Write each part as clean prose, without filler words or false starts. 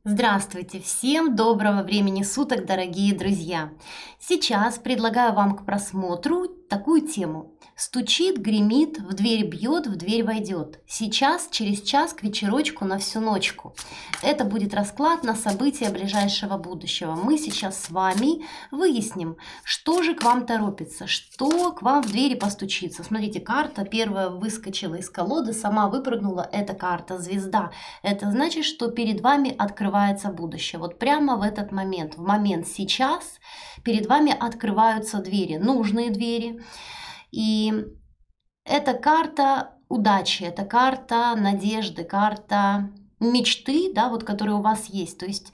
Здравствуйте! Всем доброго времени суток, дорогие друзья! Сейчас предлагаю вам к просмотру такую тему. Стучит, гремит, в дверь бьет, в дверь войдет. Сейчас, через час, к вечерочку, на всю ночку. Это будет расклад на события ближайшего будущего. Мы сейчас с вами выясним, что же к вам торопится, что к вам в двери постучится. Смотрите, карта первая выскочила из колоды, сама выпрыгнула. Это карта звезда. Это значит, что перед вами открывается будущее. Вот прямо в этот момент, в момент сейчас, перед вами открываются двери, нужные двери. И это карта удачи, это карта надежды, карта мечты, да, вот, которые у вас есть. То есть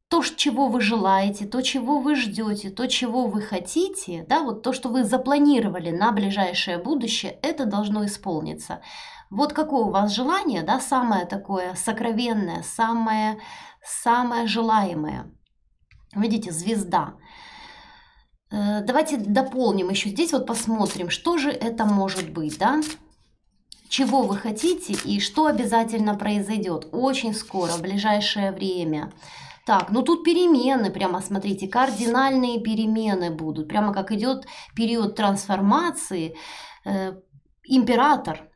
то, чего вы желаете, то, чего вы ждете, то, чего вы хотите, да, вот то, что вы запланировали на ближайшее будущее, это должно исполниться. Вот какое у вас желание, да, самое такое сокровенное, самое желаемое. Видите, звезда. Давайте дополним еще здесь, вот посмотрим, что же это может быть, да? Чего вы хотите и что обязательно произойдет очень скоро, в ближайшее время. Так, ну тут перемены, прямо смотрите, кардинальные перемены будут. Прямо как идет период трансформации. Император,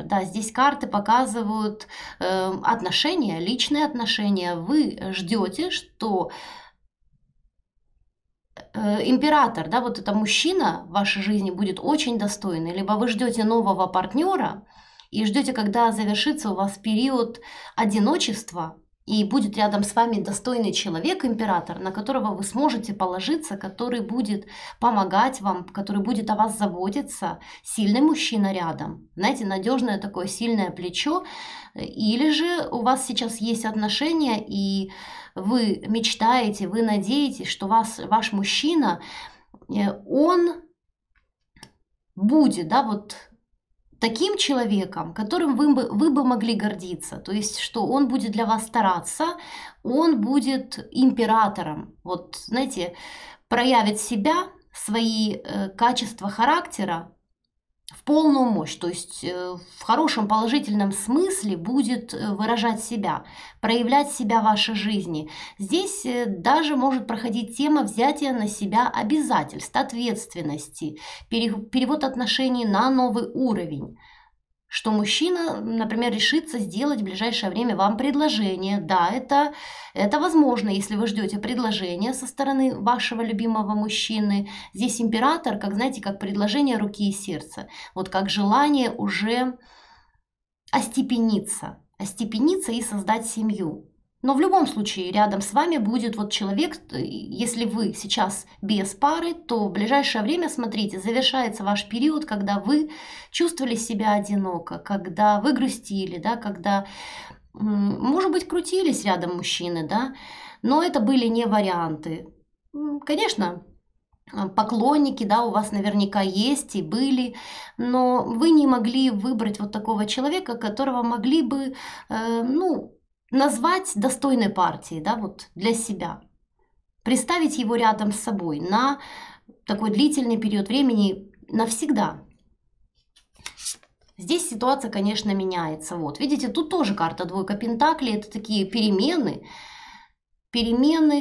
да, здесь карты показывают отношения, личные отношения. Вы ждете, что император, да, вот это мужчина в вашей жизни будет очень достойный. Либо вы ждете нового партнера и ждете, когда завершится у вас период одиночества, и будет рядом с вами достойный человек, император, на которого вы сможете положиться, который будет помогать вам, который будет о вас заботиться, сильный мужчина рядом, знаете, надежное такое сильное плечо. Или же у вас сейчас есть отношения, и вы мечтаете, вы надеетесь, что ваш мужчина, он будет, да, вот таким человеком, которым вы бы могли гордиться. То есть, что он будет для вас стараться, он будет императором. Вот, знаете, проявит себя, свои качества характера в полную мощь, то есть в хорошем положительном смысле будет выражать себя, проявлять себя в вашей жизни. Здесь даже может проходить тема взятия на себя обязательств, ответственности, перевод отношений на новый уровень. Что мужчина, например, решится сделать в ближайшее время вам предложение. Да, это возможно, если вы ждете предложения со стороны вашего любимого мужчины. Здесь император, как, знаете, как предложение руки и сердца. Вот как желание уже остепениться и создать семью. Но в любом случае рядом с вами будет вот человек, если вы сейчас без пары, то в ближайшее время, смотрите, завершается ваш период, когда вы чувствовали себя одиноко, когда вы грустили, да, когда, может быть, крутились рядом мужчины, да, но это были не варианты. Конечно, поклонники, да, у вас наверняка есть и были, но вы не могли выбрать вот такого человека, которого могли бы, назвать достойной партией, да, вот для себя. Представить его рядом с собой на такой длительный период времени навсегда. Здесь ситуация, конечно, меняется. Вот, видите, тут тоже карта двойка пентаклей. Это такие перемены,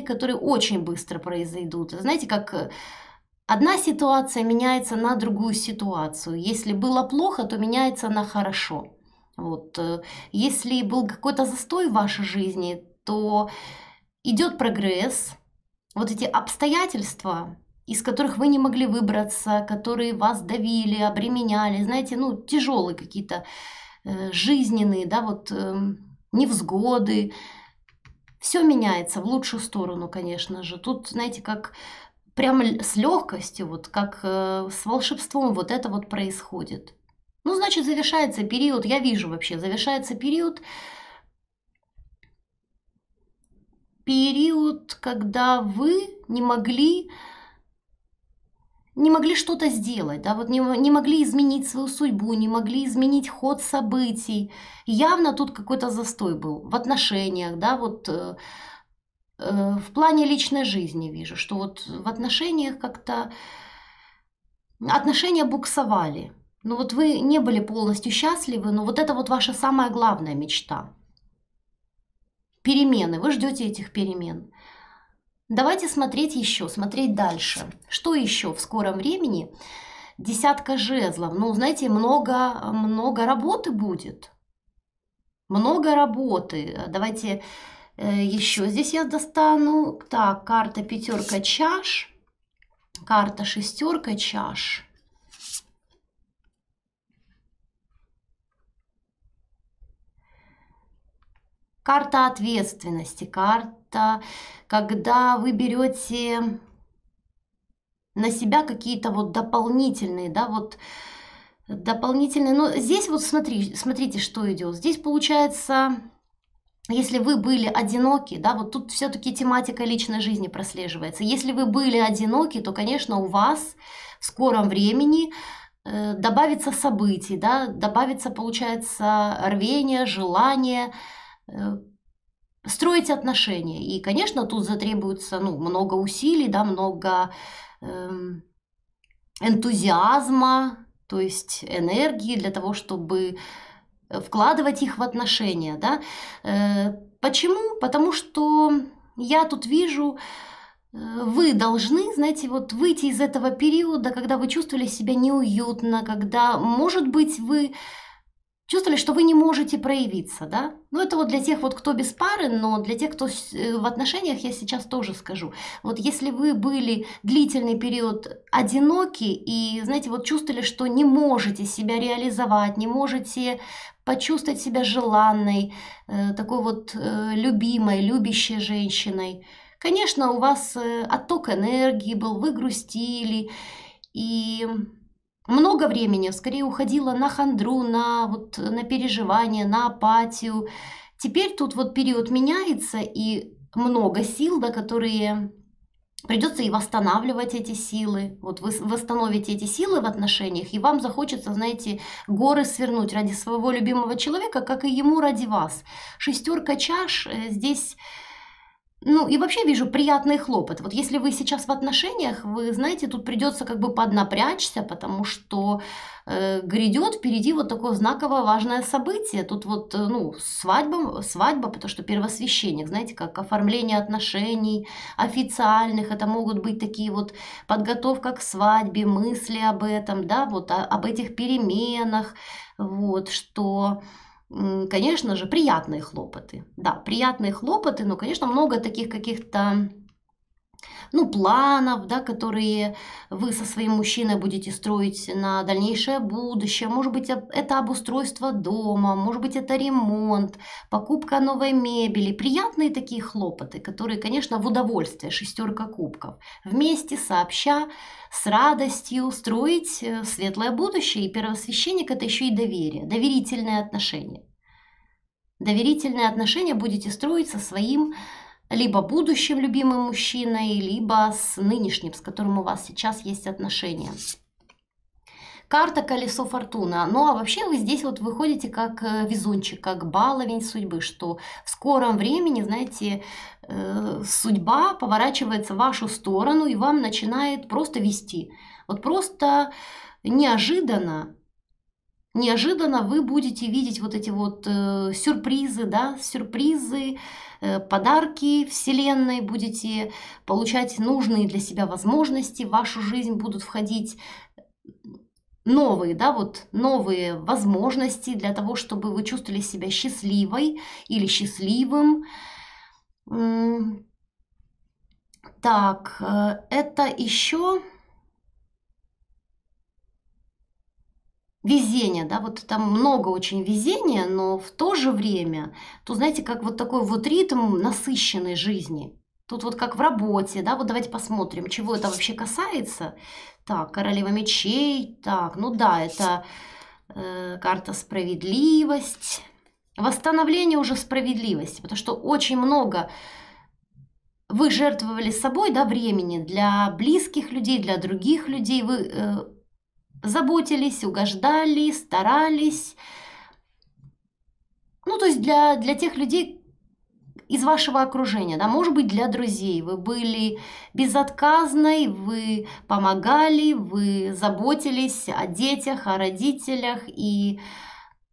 которые очень быстро произойдут. Знаете, как одна ситуация меняется на другую ситуацию. Если было плохо, то меняется на хорошо. Вот. Если был какой-то застой в вашей жизни, то идет прогресс. Вот эти обстоятельства, из которых вы не могли выбраться, которые вас давили, обременяли, знаете, тяжелые какие-то жизненные, да, вот невзгоды. Все меняется в лучшую сторону, конечно же. Тут, знаете, как прямо с легкостью, вот как с волшебством вот это вот происходит. Ну, значит, завершается период, я вижу вообще, завершается период, когда вы не могли что-то сделать, да, вот не могли изменить свою судьбу, не могли изменить ход событий. Явно тут какой-то застой был в отношениях, да, вот в плане личной жизни вижу, что вот в отношениях как-то отношения буксовали. Ну вот вы не были полностью счастливы, но вот это вот ваша самая главная мечта. перемены, вы ждете этих перемен. Давайте смотреть еще, смотреть дальше. Что еще в скором времени? Десятка жезлов. Ну, знаете, много работы будет. Много работы. Давайте еще здесь я достану. Так, карта пятерка чаш, карта шестерка чаш. Карта ответственности, карта, когда вы берете на себя какие-то вот дополнительные, да, вот дополнительные. Но здесь вот смотрите, что идет. Здесь получается, если вы были одиноки, да, вот тут все-таки тематика личной жизни прослеживается. Если вы были одиноки, то, конечно, у вас в скором времени добавится событий, да, добавится, получается, рвение, желание строить отношения. И, конечно, тут затребуется много усилий, да, много энтузиазма, то есть энергии для того, чтобы вкладывать их в отношения. Да? Почему? Потому что я тут вижу, вы должны, знаете, вот выйти из этого периода, когда вы чувствовали себя неуютно, когда, может быть, вы чувствовали, что вы не можете проявиться, да? Ну, это вот для тех, вот, кто без пары, но для тех, кто в отношениях, я сейчас тоже скажу. Вот если вы были длительный период одиноки и, знаете, вот чувствовали, что не можете себя реализовать, не можете почувствовать себя желанной, такой вот любимой, любящей женщиной, конечно, у вас отток энергии был, вы грустили, и много времени скорее уходило на хандру, на переживания, на апатию. Теперь тут вот период меняется, и много сил, да, которые придется и восстанавливать эти силы. Вот вы восстановите эти силы в отношениях, и вам захочется, знаете, горы свернуть ради своего любимого человека, как и ему ради вас. Шестерка чаш здесь... Ну, и вообще вижу приятный хлопот. Вот если вы сейчас в отношениях, вы знаете, тут придется как бы поднапрячься, потому что грядет впереди вот такое знаковое важное событие. Тут вот, свадьба, потому что первосвященник, знаете, как оформление отношений официальных, это могут быть такие вот подготовка к свадьбе, мысли об этом, да, вот об этих переменах, вот, что... Конечно же, приятные хлопоты. Да, приятные хлопоты, но, конечно, много таких каких-то, планов, да, которые вы со своим мужчиной будете строить на дальнейшее будущее. Может быть, это обустройство дома, может быть, это ремонт, покупка новой мебели. Приятные такие хлопоты, которые, конечно, в удовольствие, шестерка кубков. Вместе, сообща, с радостью строить светлое будущее. И первосвященник – это еще и доверие, доверительные отношения. Доверительные отношения будете строить со своим либо будущим любимым мужчиной, либо с нынешним, с которым у вас сейчас есть отношения. Карта колесо фортуны. Ну а вообще вы здесь вот выходите как везунчик, как баловень судьбы, что в скором времени, знаете, судьба поворачивается в вашу сторону и вам начинает просто вести. Вот просто неожиданно вы будете видеть вот эти вот сюрпризы, да, подарки Вселенной, будете получать нужные для себя возможности, в вашу жизнь будут входить новые, да, вот новые возможности для того, чтобы вы чувствовали себя счастливой или счастливым. Так, это еще... Везение, да, вот там много очень везения, но в то же время, тут, знаете, как вот такой вот ритм насыщенной жизни. Тут вот как в работе, да, вот давайте посмотрим, чего это вообще касается. Так, королева мечей, так, ну да, это карта справедливость. Восстановление уже справедливости, потому что очень много вы жертвовали собой, да, времени для близких людей, для других людей, вы... заботились, угождали, старались. Ну, то есть для тех людей из вашего окружения, да, может быть, для друзей. Вы были безотказной, вы помогали, вы заботились о детях, о родителях. И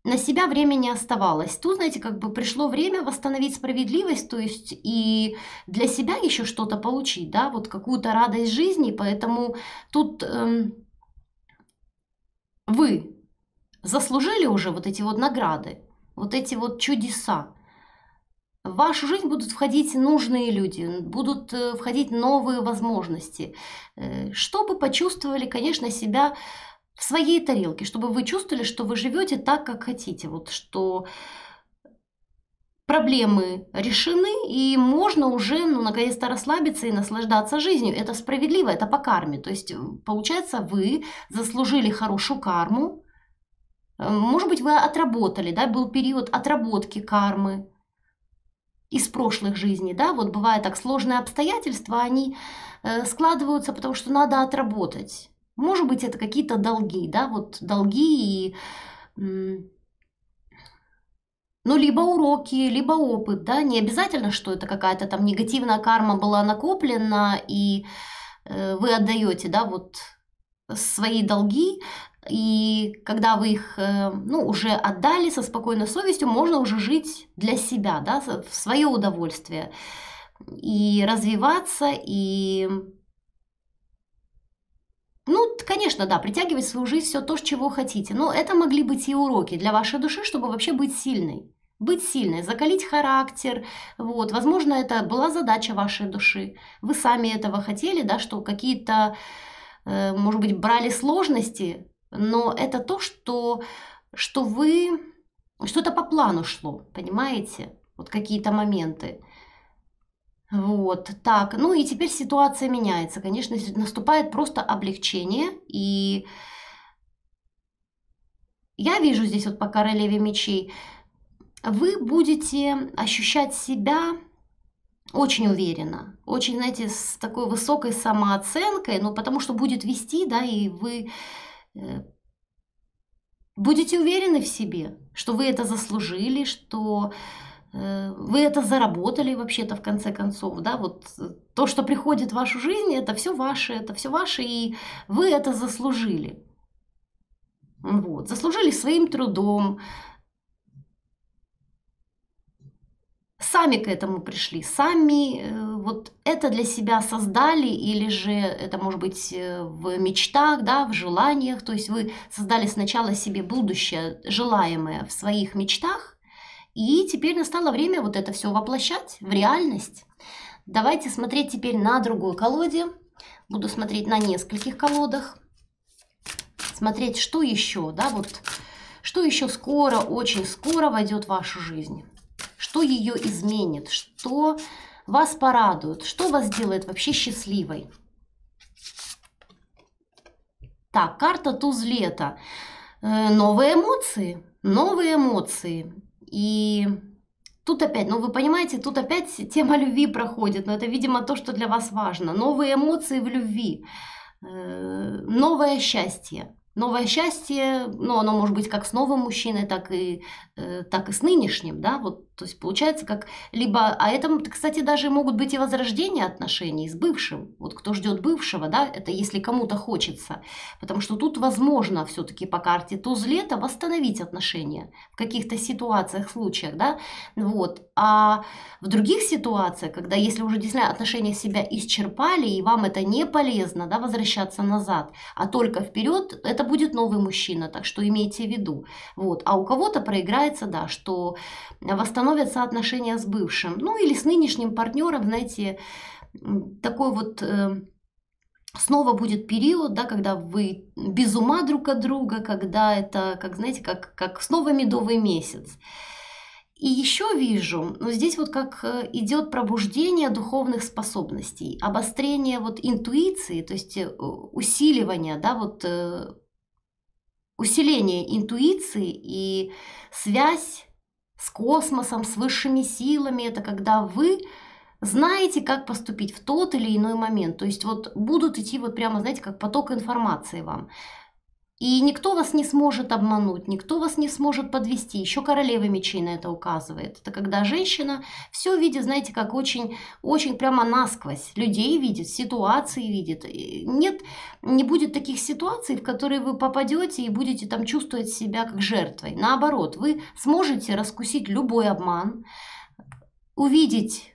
на себя время не оставалось. Тут, знаете, как бы пришло время восстановить справедливость, то есть и для себя еще что-то получить, да, вот какую-то радость жизни, поэтому тут вы заслужили уже вот эти вот награды, вот эти вот чудеса. В вашу жизнь будут входить нужные люди, будут входить новые возможности, чтобы почувствовали, конечно, себя в своей тарелке, чтобы вы чувствовали, что вы живете так, как хотите, вот что проблемы решены, и можно уже, ну, наконец-то расслабиться и наслаждаться жизнью. Это справедливо, это по карме. То есть, получается, вы заслужили хорошую карму. Может быть, вы отработали, да, был период отработки кармы из прошлых жизней, да, вот бывает так, сложные обстоятельства, они складываются, потому что надо отработать. Может быть, это какие-то долги, да, вот долги и, ну, либо уроки, либо опыт, да, не обязательно, что это какая-то там негативная карма была накоплена, и вы отдаете, да, вот свои долги, и когда вы их, ну, уже отдали со спокойной совестью, можно уже жить для себя, да, в свое удовольствие, и развиваться, и, ну, конечно, да, притягивать в свою жизнь все то, чего хотите, но это могли быть и уроки для вашей души, чтобы вообще быть сильной. Быть сильной, закалить характер, вот, возможно, это была задача вашей души, вы сами этого хотели, да, что какие-то, может быть, брали сложности, но это то, что что-то по плану шло, понимаете? Вот какие-то моменты. Вот, так, ну и теперь ситуация меняется. Конечно, наступает просто облегчение, и я вижу здесь вот по королеве мечей, вы будете ощущать себя очень уверенно, очень, знаете, с такой высокой самооценкой, ну, потому что будет вести, да, и вы будете уверены в себе, что вы это заслужили, что вы это заработали вообще-то в конце концов, да, вот то, что приходит в вашу жизнь, это все ваше, и вы это заслужили. Вот, заслужили своим трудом, сами к этому пришли, сами вот это для себя создали, или же это может быть в мечтах, да, в желаниях, то есть вы создали сначала себе будущее желаемое в своих мечтах, и теперь настало время вот это все воплощать в реальность. Давайте смотреть теперь на другой колоде, буду смотреть на нескольких колодах, смотреть, что еще, да, вот, что еще скоро, очень скоро войдет в вашу жизнь. Что ее изменит, что вас порадует, что вас сделает вообще счастливой. Так, карта туз лета. Новые эмоции, новые эмоции. И тут опять, ну вы понимаете, тут опять тема любви проходит, но это, видимо, то, что для вас важно. Новые эмоции в любви, новое счастье. Новое счастье, ну, оно может быть как с новым мужчиной, так и с нынешним, да, вот, то есть получается как либо, а это, кстати, даже могут быть и возрождения отношений с бывшим, вот кто ждет бывшего, да, это если кому-то хочется, потому что тут возможно все-таки по карте туз лета восстановить отношения в каких-то ситуациях, случаях, да, вот, а в других ситуациях, когда если уже действительно отношения себя исчерпали и вам это не полезно, да, возвращаться назад, а только вперед, это будет новый мужчина, так что имейте в виду. Вот. А у кого-то проиграется, да, что восстановятся отношения с бывшим, ну или с нынешним партнером, знаете, такой вот снова будет период, да, когда вы без ума друг от друга, когда это, как знаете, как снова медовый месяц. И еще вижу, ну, здесь вот как идет пробуждение духовных способностей, обострение вот интуиции, то есть усиливание, да, вот усиление интуиции и связь с космосом, с высшими силами. Это когда вы знаете, как поступить в тот или иной момент. То есть вот будут идти вот прямо, знаете, как поток информации вам. И никто вас не сможет обмануть, никто вас не сможет подвести. Еще королева мечей на это указывает. Это когда женщина все видит, знаете, как очень, очень прямо насквозь. Людей видит, ситуации видит. Нет, не будет таких ситуаций, в которые вы попадете и будете там чувствовать себя как жертвой. Наоборот, вы сможете раскусить любой обман, увидеть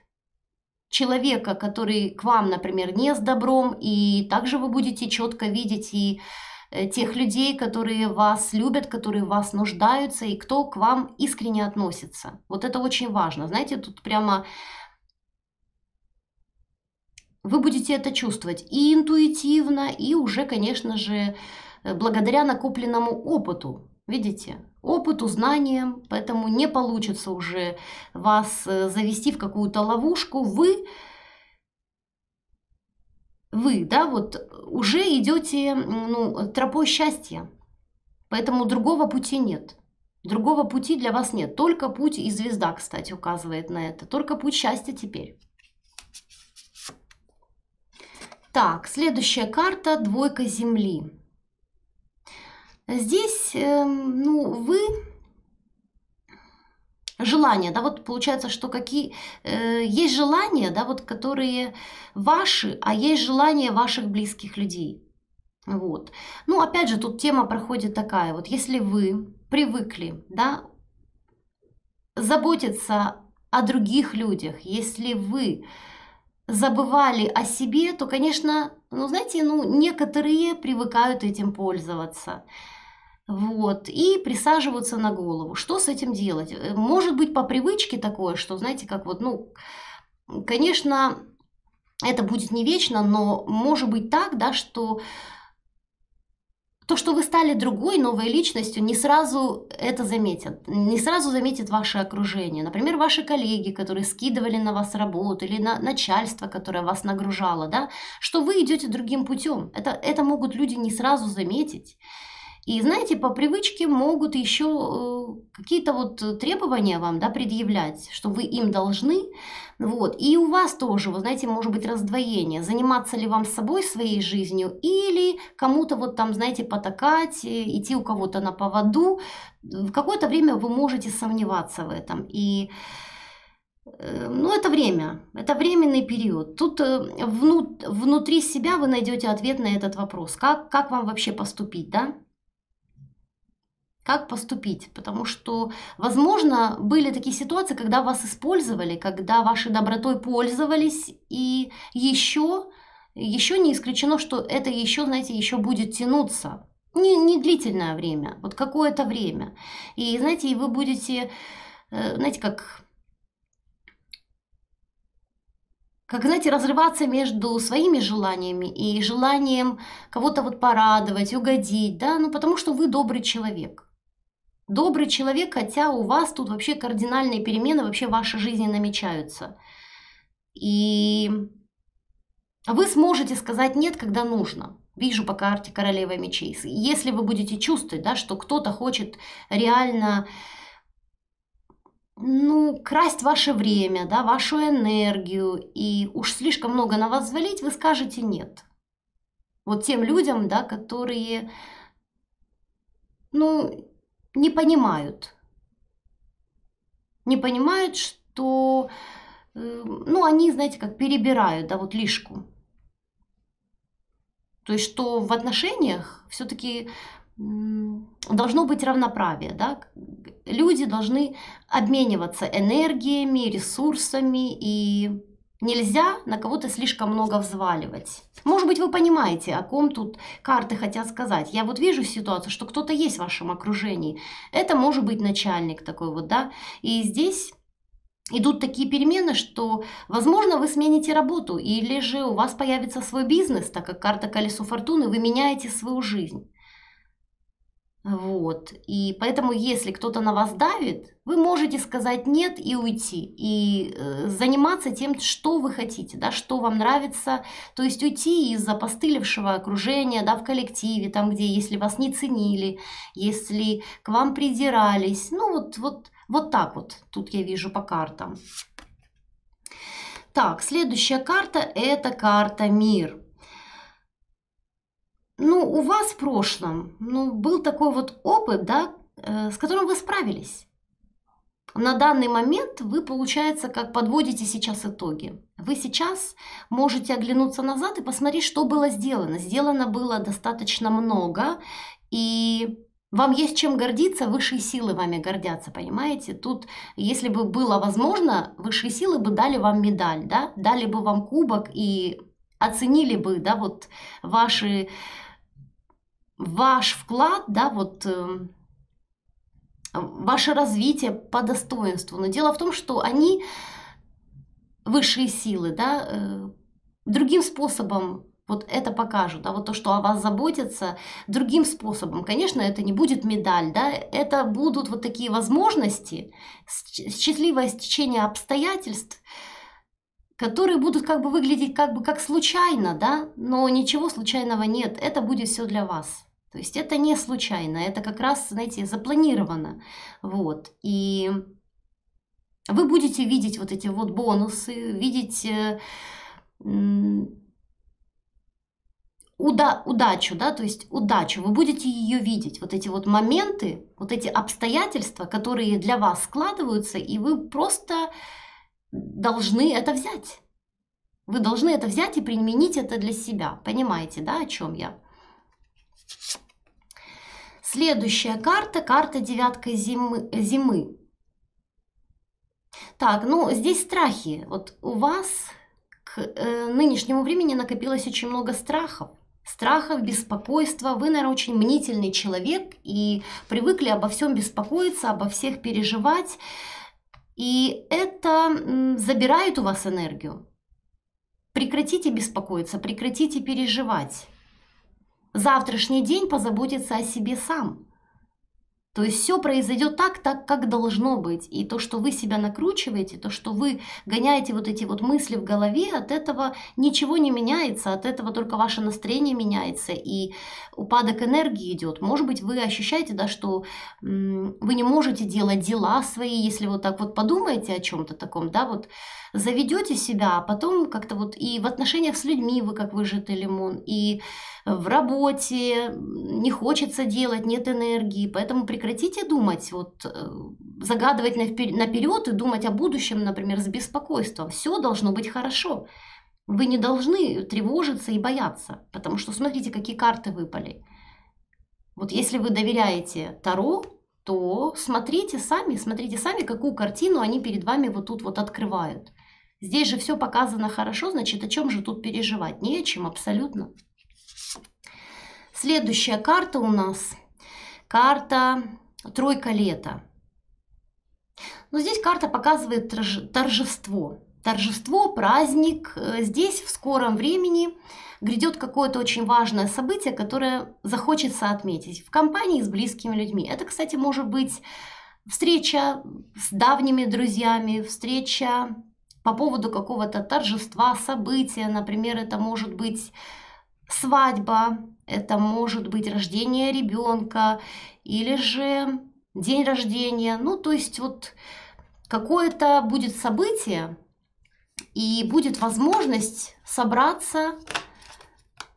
человека, который к вам, например, не с добром, и также вы будете четко видеть и тех людей, которые вас любят, которые в вас нуждаются, и кто к вам искренне относится. Вот это очень важно. Знаете, тут прямо вы будете это чувствовать и интуитивно, и уже, конечно же, благодаря накопленному опыту. Видите? Опыту, знаниям, поэтому не получится уже вас завести в какую-то ловушку. Вы, да, вот уже идете, ну, тропой счастья, поэтому другого пути нет. Другого пути для вас нет. Только путь, и звезда, кстати, указывает на это. Только путь счастья теперь. Так, следующая карта – двойка земли. Здесь, ну, вы... Желания, да, вот получается, что есть желания, да, вот которые ваши, а есть желания ваших близких людей. Вот. Ну, опять же, тут тема проходит такая, вот если вы привыкли, да, заботиться о других людях, если вы забывали о себе, то, конечно, ну, знаете, ну, некоторые привыкают этим пользоваться. Вот, и присаживаться на голову. Что с этим делать? Может быть, по привычке такое, что, знаете, как вот, ну, конечно, это будет не вечно, но может быть так, да, что то, что вы стали другой, новой личностью, не сразу это заметят. Не сразу заметит ваше окружение. Например, ваши коллеги, которые скидывали на вас работу, или начальство, которое вас нагружало, да, что вы идете другим путем. Это могут люди не сразу заметить. И, знаете, по привычке могут еще какие-то вот требования вам, да, предъявлять, что вы им должны. Вот. И у вас тоже, вы знаете, может быть раздвоение. Заниматься ли вам собой, своей жизнью, или кому-то вот там, знаете, потакать, идти у кого-то на поводу. В какое-то время вы можете сомневаться в этом. И ну, это время, это временный период. Тут внутри себя вы найдете ответ на этот вопрос. Как вам вообще поступить, да? Как поступить? Потому что, возможно, были такие ситуации, когда вас использовали, когда вашей добротой пользовались, и еще не исключено, что это еще, знаете, еще будет тянуться. Не длительное время, вот какое-то время. И, знаете, и вы будете, знаете, знаете, разрываться между своими желаниями и желанием кого-то вот порадовать, угодить, да, ну потому что вы добрый человек. Добрый человек, хотя у вас тут вообще кардинальные перемены вообще в вашей жизни намечаются. И вы сможете сказать «нет», когда нужно. Вижу по карте королева мечей. Если вы будете чувствовать, да, что кто-то хочет реально, ну, красть ваше время, да, вашу энергию, и уж слишком много на вас взвалить, вы скажете «нет». Вот тем людям, да, которые, ну, не понимают, что, ну, они, знаете, как перебирают, да, вот лишку. То есть, что в отношениях все-таки должно быть равноправие, да. Люди должны обмениваться энергиями, ресурсами, и нельзя на кого-то слишком много взваливать. Может быть, вы понимаете, о ком тут карты хотят сказать. Я вот вижу ситуацию, что кто-то есть в вашем окружении. Это может быть начальник такой вот, да. И здесь идут такие перемены, что, возможно, вы смените работу, или же у вас появится свой бизнес, так как карта колесо фортуны, вы меняете свою жизнь. Вот. И поэтому, если кто-то на вас давит, вы можете сказать «нет» и уйти. И заниматься тем, что вы хотите, да, что вам нравится. То есть уйти из опостылевшего окружения, да, в коллективе, там, где, если вас не ценили, если к вам придирались. Ну, вот так вот. Тут я вижу по картам. Так, следующая карта – это карта «Мир». ну, у вас в прошлом, ну, был такой вот опыт, да, с которым вы справились. На данный момент вы, получается, как подводите сейчас итоги. Вы сейчас можете оглянуться назад и посмотреть, что было сделано. Сделано было достаточно много, и вам есть чем гордиться, высшие силы вами гордятся, понимаете? Тут, если бы было возможно, высшие силы бы дали вам медаль, да, дали бы вам кубок и оценили бы, да, вот ваш вклад, да, вот ваше развитие по достоинству. Но дело в том, что они, высшие силы, да, другим способом вот это покажут, а вот то, что о вас заботятся, другим способом. Конечно, это не будет медаль, да, это будут вот такие возможности, счастливое стечение обстоятельств, которые будут как бы выглядеть как бы как случайно, да, но ничего случайного нет, это будет все для вас. То есть это не случайно, это как раз, знаете, запланировано. Вот. И вы будете видеть вот эти вот бонусы, видеть удачу, да, то есть удачу. Вы будете ее видеть, вот эти вот моменты, вот эти обстоятельства, которые для вас складываются, и вы просто должны это взять. Вы должны это взять и применить это для себя. Понимаете, да, о чем я? Следующая карта, карта девятка зимы. Так, ну здесь страхи. Вот у вас к нынешнему времени накопилось очень много страхов. Страхов, беспокойства. Вы, наверное, очень мнительный человек и привыкли обо всем беспокоиться, обо всех переживать. И это забирает у вас энергию. Прекратите беспокоиться, прекратите переживать. Завтрашний день позаботится о себе сам. То есть все произойдет так, как должно быть. И то, что вы себя накручиваете, то, что вы гоняете вот эти вот мысли в голове, от этого ничего не меняется, от этого только ваше настроение меняется, и упадок энергии идет. Может быть, вы ощущаете, да, что вы не можете делать дела свои, если вот так вот подумаете о чем-то таком, да, вот заведете себя, а потом как-то вот и в отношениях с людьми вы как выжатый лимон, и в работе не хочется делать, нет энергии, поэтому прекратите думать, вот, загадывать наперед и думать о будущем, например, с беспокойством. Все должно быть хорошо. Вы не должны тревожиться и бояться, потому что смотрите, какие карты выпали. Вот если вы доверяете Таро, то смотрите сами, какую картину они перед вами вот тут вот открывают. Здесь же все показано хорошо, значит, о чем же тут переживать? Не о чем абсолютно. Следующая карта у нас карта тройка лета. Но здесь карта показывает торжество. Торжество, праздник. Здесь в скором времени грядет какое-то очень важное событие, которое захочется отметить в компании с близкими людьми. Это, кстати, может быть встреча с давними друзьями, встреча по поводу какого-то торжества, события. Например, это может быть свадьба, это может быть рождение ребенка или же день рождения. Ну, то есть вот какое-то будет событие, и будет возможность собраться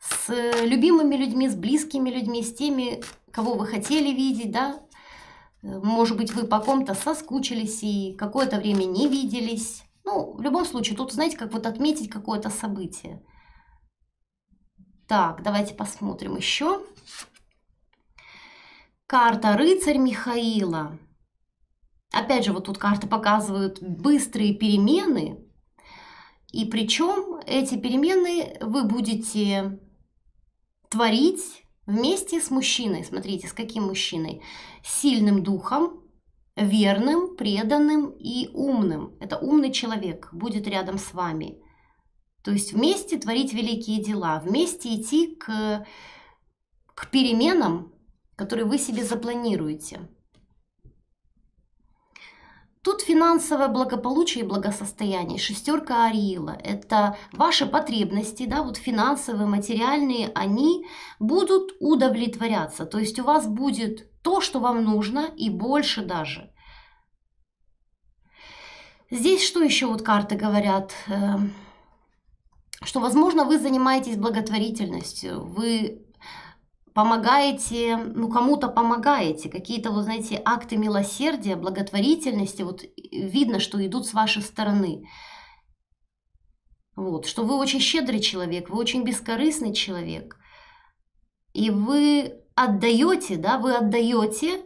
с любимыми людьми, с близкими людьми, с теми, кого вы хотели видеть, да. Может быть, вы по ком-то соскучились и какое-то время не виделись. Ну, в любом случае, тут, знаете, как вот отметить какое-то событие. Так, давайте посмотрим еще. Карта рыцарь Михаила. Опять же, вот тут карты показывают быстрые перемены. И причем эти перемены вы будете творить вместе с мужчиной. Смотрите, с каким мужчиной? С сильным духом, верным, преданным и умным. Это умный человек будет рядом с вами. То есть вместе творить великие дела, вместе идти к переменам, которые вы себе запланируете. Тут финансовое благополучие и благосостояние, шестерка Ариила. Это ваши потребности, да, вот финансовые, материальные, они будут удовлетворяться. То есть у вас будет то, что вам нужно, и больше даже. Здесь что еще вот карты говорят? Что, возможно, вы занимаетесь благотворительностью, вы помогаете, ну, кому-то помогаете, какие-то, вот знаете, акты милосердия, благотворительности, вот видно, что идут с вашей стороны. Вот, что вы очень щедрый человек, вы очень бескорыстный человек. И вы отдаете, да, вы отдаете,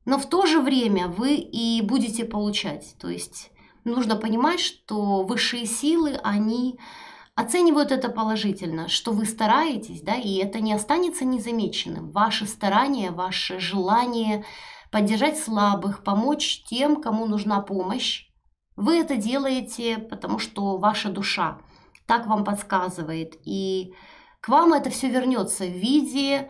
но в то же время вы и будете получать. То есть нужно понимать, что высшие силы, они оценивают это положительно, что вы стараетесь, да, и это не останется незамеченным. Ваши старания, ваше желание поддержать слабых, помочь тем, кому нужна помощь, вы это делаете, потому что ваша душа так вам подсказывает. И к вам это все вернется в виде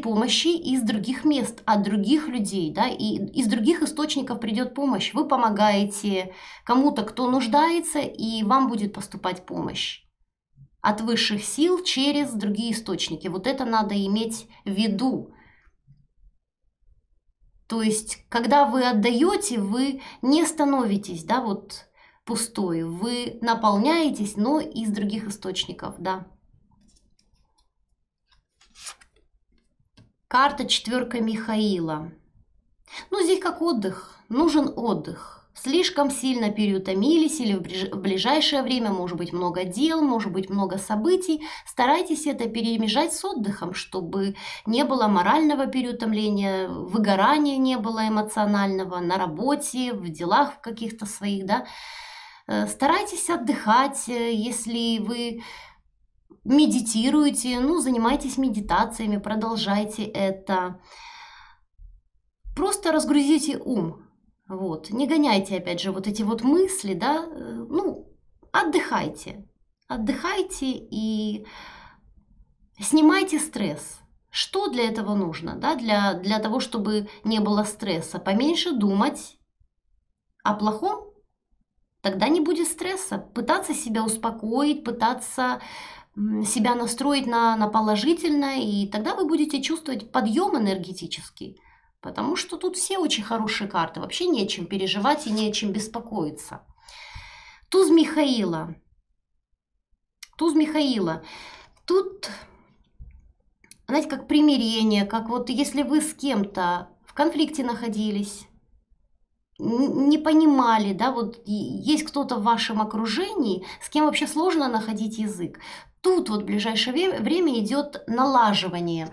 помощи из других мест, от других людей, да, и из других источников придет помощь. Вы помогаете кому-то, кто нуждается, и вам будет поступать помощь от высших сил через другие источники. Вот это надо иметь в виду. То есть, когда вы отдаете, вы не становитесь, да, вот пустой, вы наполняетесь, но из других источников, да. Карта четверка Михаила. Ну, здесь как отдых. Нужен отдых. Слишком сильно переутомились или в ближайшее время может быть много дел, может быть много событий. Старайтесь это перемежать с отдыхом, чтобы не было морального переутомления, выгорания не было эмоционального на работе, в делах каких-то своих, да. Старайтесь отдыхать, если вы медитируете, ну, занимайтесь медитациями, продолжайте это. Просто разгрузите ум. Вот. Не гоняйте, опять же, вот эти вот мысли, да, ну, отдыхайте. Отдыхайте и снимайте стресс. Что для этого нужно, да, для того, чтобы не было стресса? Поменьше думать о плохом, тогда не будет стресса. Пытаться себя успокоить, пытаться себя настроить на положительное, и тогда вы будете чувствовать подъем энергетический. Потому что тут все очень хорошие карты. Вообще не о чем переживать и не о чем беспокоиться. Туз Михаила. Туз Михаила. Тут, знаете, как примирение, как вот если вы с кем-то в конфликте находились, не понимали, да, вот есть кто-то в вашем окружении, с кем вообще сложно находить язык. Тут вот в ближайшее время идет налаживание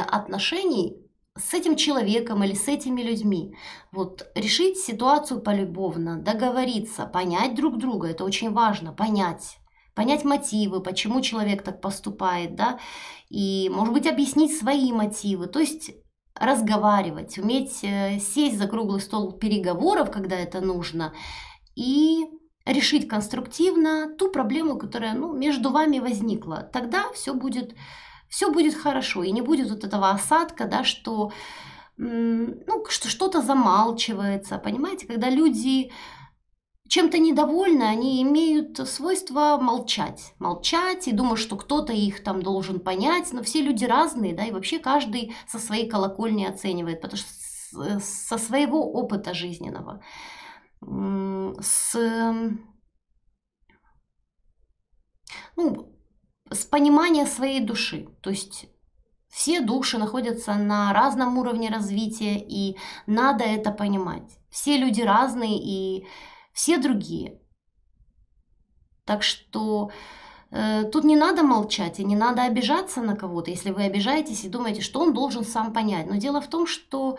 отношений с этим человеком или с этими людьми. Вот решить ситуацию полюбовно, договориться, понять друг друга, это очень важно, понять мотивы, почему человек так поступает, да, и, может быть, объяснить свои мотивы, то есть разговаривать, уметь сесть за круглый стол переговоров, когда это нужно, и решить конструктивно ту проблему, которая, ну, между вами возникла. Тогда все будет хорошо, и не будет вот этого осадка, да, что, ну, что что-то замалчивается, понимаете, когда люди чем-то недовольны, они имеют свойство молчать и думать, что кто-то их там должен понять, но все люди разные, да, и вообще каждый со своей колокольни оценивает, потому что со своего опыта жизненного, с понимания своей души, то есть все души находятся на разном уровне развития, и надо это понимать. Все люди разные, и все другие. Так что тут не надо молчать и не надо обижаться на кого-то, если вы обижаетесь и думаете, что он должен сам понять. Но дело в том, что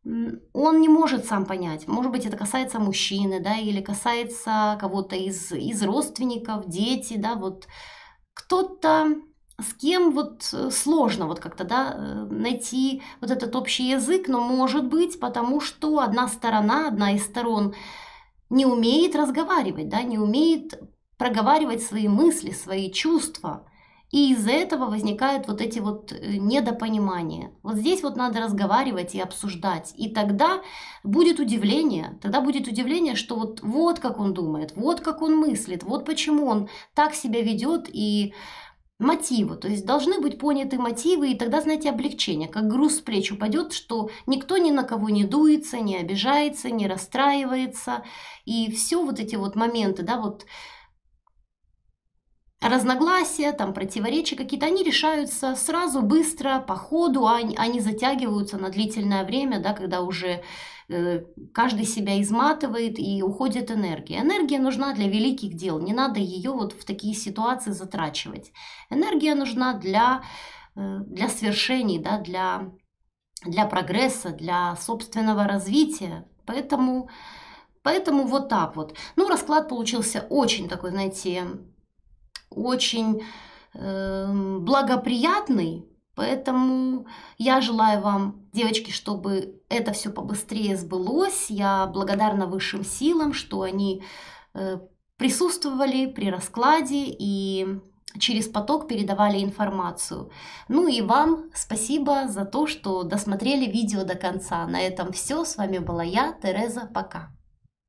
он не может сам понять. Может быть, это касается мужчины, да, или касается кого-то из родственников, дети, да, вот кто-то, с кем вот сложно вот как-то, да, найти вот этот общий язык, но может быть, потому что одна из сторон не умеет разговаривать, да, не умеет проговаривать свои мысли, свои чувства. И из-за этого возникают вот эти вот недопонимания. Вот здесь вот надо разговаривать и обсуждать. И тогда будет удивление. Что вот как он думает, вот как он мыслит, вот почему он так себя ведет и мотивы. То есть должны быть поняты мотивы, и тогда, знаете, облегчение, как груз с плеч упадет, что никто ни на кого не дуется, не обижается, не расстраивается. И все вот эти вот моменты, да, вот разногласия, там противоречия какие-то, они решаются сразу, быстро, по ходу, они затягиваются на длительное время, да, когда уже каждый себя изматывает и уходит энергия. Энергия нужна для великих дел, не надо ее вот в такие ситуации затрачивать. Энергия нужна для свершений, да, для прогресса, для собственного развития. Поэтому вот так вот. Ну, расклад получился очень такой, знаете, очень благоприятный. Поэтому я желаю вам, девочки, чтобы это все побыстрее сбылось. Я благодарна высшим силам, что они присутствовали при раскладе и через поток передавали информацию. Ну и вам спасибо за то, что досмотрели видео до конца. На этом все. С вами была я, Тереза. Пока.